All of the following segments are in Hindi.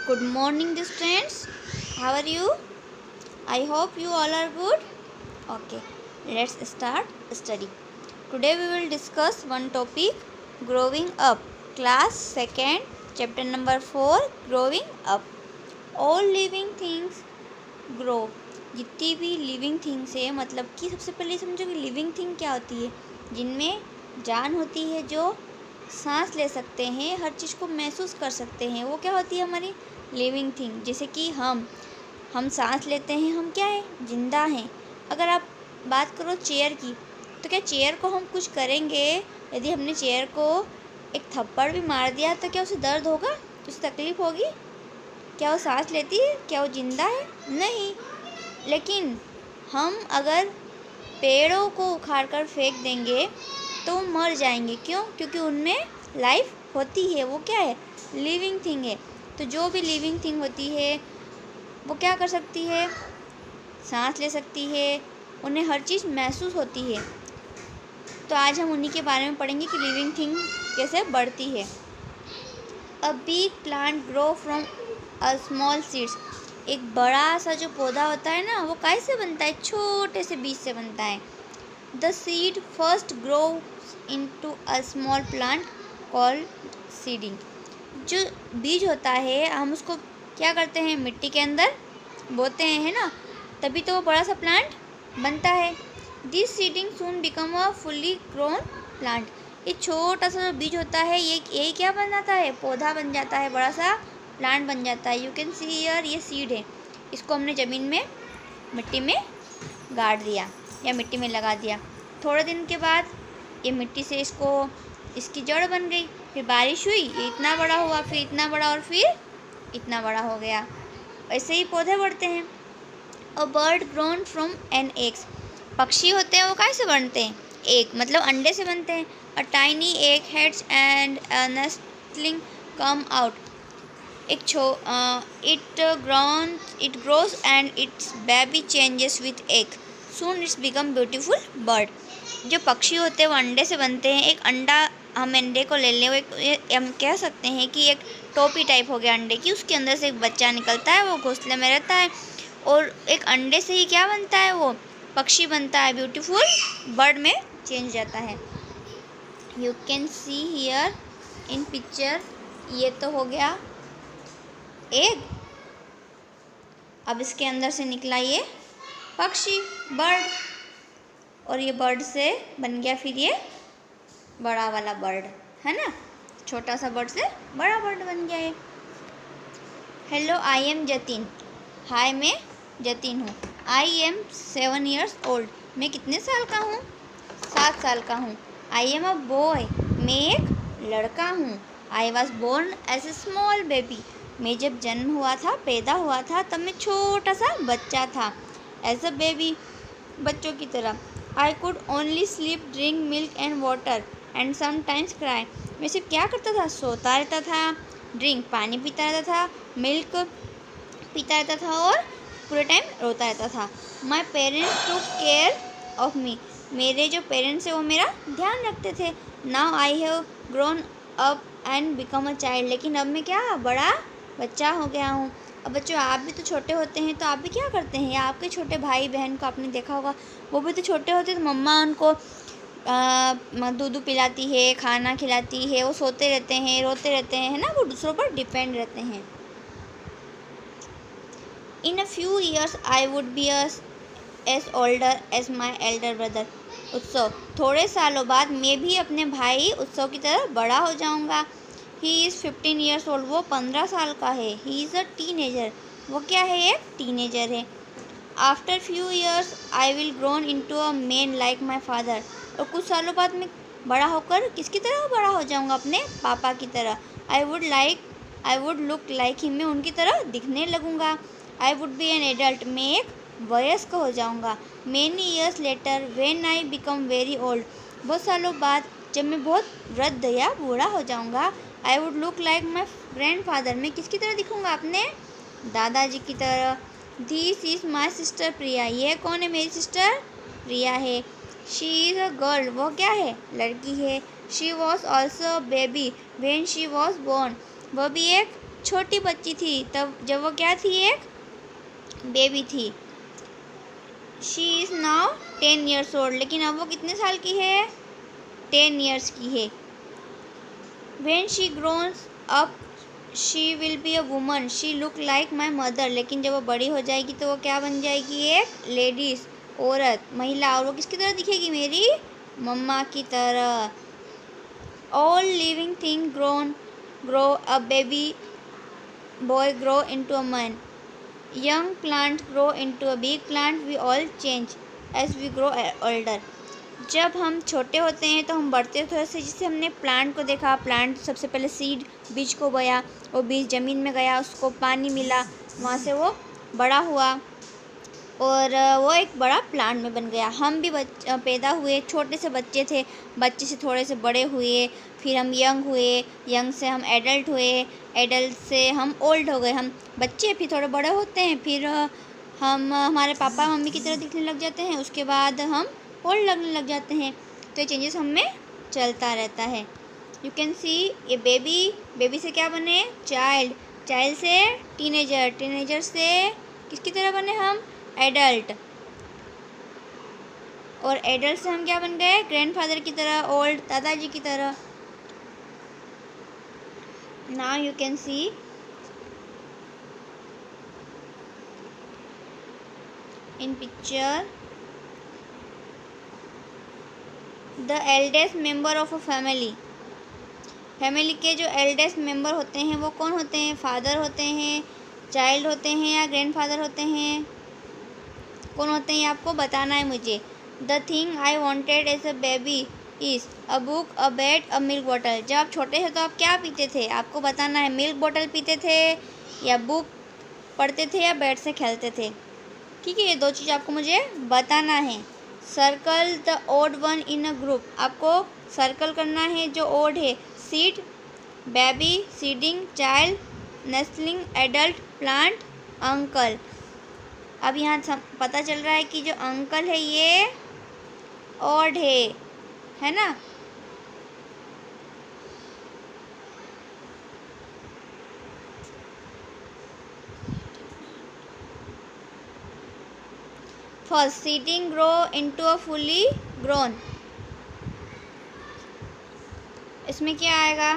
Good morning, dear students. How are you? I hope you all are good. Okay, let's start study. Today we will discuss one topic, growing up. Class 2nd, chapter number 4, growing up. All living things grow. जितनी भी लिविंग थिंग्स है, मतलब कि सबसे पहले समझो कि लिविंग थिंग क्या होती है। जिनमें जान होती है, जो सांस ले सकते हैं, हर चीज़ को महसूस कर सकते हैं, वो क्या होती है हमारी लिविंग थिंग। जैसे कि हम सांस लेते हैं, हम क्या है, जिंदा हैं। अगर आप बात करो चेयर की, तो क्या चेयर को हम कुछ करेंगे? यदि हमने चेयर को एक थप्पड़ भी मार दिया तो क्या उसे दर्द होगा, उसे तकलीफ़ होगी? क्या वो सांस लेती है? क्या वो जिंदा है? नहीं। लेकिन हम अगर पेड़ों को उखाड़ कर फेंक देंगे तो वो मर जाएंगे। क्यों? क्योंकि उनमें लाइफ होती है, वो क्या है, लिविंग थिंग है। तो जो भी लिविंग थिंग होती है वो क्या कर सकती है, सांस ले सकती है, उन्हें हर चीज़ महसूस होती है। तो आज हम उन्हीं के बारे में पढ़ेंगे कि लिविंग थिंग कैसे बढ़ती है। A big plant grow from a small seeds. एक बड़ा सा जो पौधा होता है ना, वो कैसे बनता है? छोटे से बीज से बनता है। The seed first grows into a small plant called seeding. जो बीज होता है, हम उसको क्या करते हैं, मिट्टी के अंदर बोते हैं, है ना, तभी तो वो बड़ा सा प्लांट बनता है। This seeding soon become a fully grown plant. ये छोटा सा जो बीज होता है, ये क्या बन जाता है, पौधा बन जाता है, बड़ा सा प्लांट बन जाता है। यू कैन सी हियर, ये सीड है। इसको हमने ज़मीन में, मिट्टी में गाड़ दिया या मिट्टी में लगा दिया। थोड़े दिन के बाद ये मिट्टी से इसकी जड़ बन गई, फिर बारिश हुई, ये इतना बड़ा हुआ, फिर इतना बड़ा, और फिर इतना बड़ा हो गया। ऐसे ही पौधे बढ़ते हैं। A bird grown from an eggs. पक्षी होते हैं, वो कैसे बनते हैं? एग मतलब अंडे से बनते हैं। A tiny egg heads and a nestling come out. It grows and its baby changes with egg, soon its become beautiful bird. जो पक्षी होते हैं वो अंडे से बनते हैं। एक अंडा, हम अंडे को ले लें, वो हम कह सकते हैं कि एक टोपी टाइप हो गया अंडे की, उसके अंदर से एक बच्चा निकलता है, वो घोंसले में रहता है, और एक अंडे से ही क्या बनता है, वो पक्षी बनता है, ब्यूटीफुल बर्ड में चेंज जाता है। You can see here in picture, ये तो हो गया एग। अब इसके अंदर से निकला ये पक्षी, बर्ड, और ये बर्ड से बन गया फिर ये बड़ा वाला बर्ड, है ना। छोटा सा बर्ड से बड़ा बर्ड बन गया ये। Hello, I am Jatin. Hi, मैं जतिन हूँ। I am 7 years old. मैं कितने साल का हूँ? 7 साल का हूँ। I am a boy. मैं एक लड़का हूँ। I was born as a small baby. मैं जब जन्म हुआ था, पैदा हुआ था, तब मैं छोटा सा बच्चा था। एज अ बेबी, बच्चों की तरह। I could only sleep, drink milk and water and sometimes cry. मैं सिर्फ क्या करता था, सोता रहता था, ड्रिंक पानी पीता रहता था, मिल्क पीता रहता था, और पूरे टाइम रोता रहता था। My parents took care of me. मेरे जो पेरेंट्स हैं वो मेरा ध्यान रखते थे। Now I have grown up and become a child. लेकिन अब मैं क्या, बड़ा बच्चा हो गया हूँ। अब बच्चों, आप भी तो छोटे होते हैं, तो आप भी क्या करते हैं, या आपके छोटे भाई बहन को आपने देखा होगा, वो भी तो छोटे होते, तो मम्मा उनको दूध पिलाती है, खाना खिलाती है, वो सोते रहते हैं, रोते रहते हैं, है ना, वो दूसरों पर डिपेंड रहते हैं। In a few years I would be as older as my elder brother Utsav. थोड़े सालों बाद मैं भी अपने भाई उत्सव की तरह बड़ा हो जाऊंगा। He is 15 years old. वो 15 साल का है। He is a teenager. वो क्या है, एक टीनेजर है। After few years I will grown into a man like my father. और कुछ सालों बाद मैं बड़ा होकर किसकी तरह बड़ा हो जाऊंगा, अपने पापा की तरह। I would look like him. मैं उनकी तरह दिखने लगूंगा। I would be an adult. मैं एक वयस्क हो जाऊंगा। Many years later when I become very old. बहुत सालों बाद जब मैं बहुत वृद्ध या बूढ़ा हो जाऊंगा, I would look like my grandfather. मैं किसकी तरह दिखूंगा, अपने दादाजी की तरह। This is my sister Priya. ये कौन है, मेरी सिस्टर प्रिया है। She is a girl. वो क्या है, लड़की है। She was also baby when she was born. वो भी एक छोटी बच्ची थी, तब जब वो क्या थी, एक बेबी थी। She is now 10 years old, लेकिन अब वो कितने साल की है, 10 years की है। When she grows up she will be a woman, she look like my mother, लेकिन जब वो बड़ी हो जाएगी तो वो क्या बन जाएगी, एक लेडीज़, औरत, महिला, और वो किसकी तरह दिखेगी, मेरी मम्मा की तरह। All living things grow, a baby boy grow into a man, young plant grow into a big plant, we all change as we grow older। जब हम छोटे होते हैं तो हम बढ़ते तो ऐसे, जैसे हमने प्लांट को देखा, प्लांट सबसे पहले सीड, बीज को बोया, वो बीज ज़मीन में गया, उसको पानी मिला, वहाँ से वो बड़ा हुआ और वो एक बड़ा प्लांट में बन गया। हम भी पैदा हुए, छोटे से बच्चे थे, बच्चे से थोड़े से बड़े हुए, फिर हम यंग हुए, यंग से हम एडल्ट हुए, एडल्ट से हम ओल्ड हो गए। हम बच्चे फिर थोड़े बड़े होते हैं, फिर हम हमारे पापा मम्मी की तरह दिखने लग जाते हैं, उसके बाद हम ओल्ड लगने लग जाते हैं। तो ये चेंजेस हम में चलता रहता है। यू कैन सी ये बेबी से क्या बने, चाइल्ड, चाइल्ड से टीनेजर, टीनेजर से किसकी तरह बने हम, एडल्ट, और एडल्ट से हम क्या बन गए, ग्रैंडफादर की तरह, ओल्ड दादाजी की तरह। Now you can see in picture the eldest member of a family. Family के जो एल्डेस्ट मेंबर होते हैं वो कौन होते हैं, फादर होते हैं, चाइल्ड होते हैं, या ग्रैंडफादर होते हैं, कौन होते हैं, ये आपको बताना है मुझे। The thing I wanted as a baby is a book, a bed, a milk bottle. जब आप छोटे थे तो आप क्या पीते थे, आपको बताना है, मिल्क बॉटल पीते थे, या बुक पढ़ते थे, या बेड से खेलते थे। ठीक है, ये दो चीज़ आपको मुझे बताना है। Circle the odd one in a group, आपको सर्कल करना है जो ओड है, seed, baby, seeding, child, nestling, adult, plant, uncle. अब यहाँ पता चल रहा है कि जो अंकल है ये ऑड है ना। First, seeding grow into a fully grown, इसमें क्या आएगा,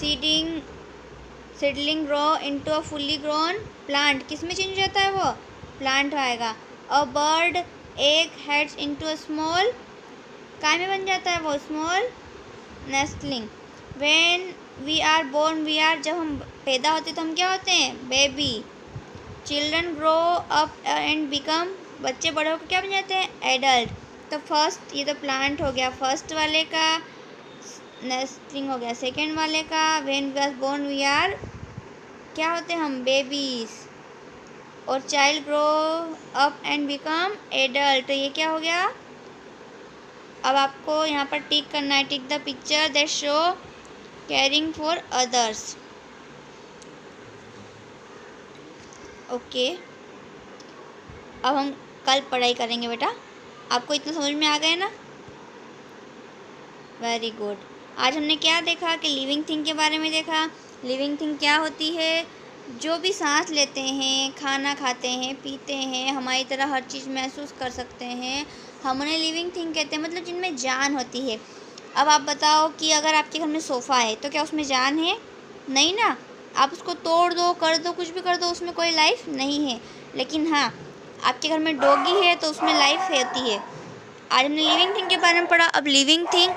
seedling grow into a fully grown plant, किस में चेंज हो जाता है, वो प्लांट आएगा। A bird egg heads into a small, काय में बन जाता है वो, small nestling. When we are born, we are, जब हम पैदा होते तो हम क्या होते हैं, baby. Children grow up and become, बच्चे बड़े होकर क्या बन जाते हैं, एडल्ट। तो फर्स्ट, ये तो प्लांट हो गया फर्स्ट वाले का, नेस्टलिंग हो गया सेकेंड वाले का। When we are born we are क्या होते हैं हम, बेबीज, और child grow up and become adult, तो ये क्या हो गया। अब आपको यहाँ पर टिक करना है, tick the picture that show caring for others. Okay, अब हम कल पढ़ाई करेंगे बेटा, आपको इतना समझ में आ गया ना, वेरी गुड। आज हमने क्या देखा कि लिविंग थिंग के बारे में देखा। लिविंग थिंग क्या होती है, जो भी सांस लेते हैं, खाना खाते हैं, पीते हैं, हमारी तरह हर चीज़ महसूस कर सकते हैं, हम उन्हें लिविंग थिंग कहते हैं, मतलब जिनमें जान होती है। अब आप बताओ कि अगर आपके घर में सोफ़ा है तो क्या उसमें जान है, नहीं ना, आप उसको तोड़ दो, कर दो, कुछ भी कर दो, उसमें कोई लाइफ नहीं है। लेकिन हाँ, आपके घर में डॉगी है तो उसमें लाइफ होती है। आज हमने लिविंग थिंग के बारे में पढ़ा। अब लिविंग थिंग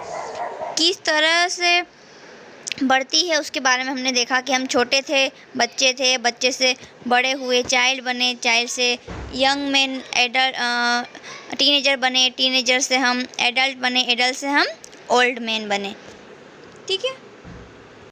किस तरह से बढ़ती है उसके बारे में हमने देखा कि हम छोटे थे, बच्चे से बड़े हुए, चाइल्ड बने, चाइल्ड से यंग मैन, एडल्ट, टीनेजर बने, टीनेजर से हम एडल्ट बने, एडल्ट से हम ओल्ड मैन बने। ठीक है।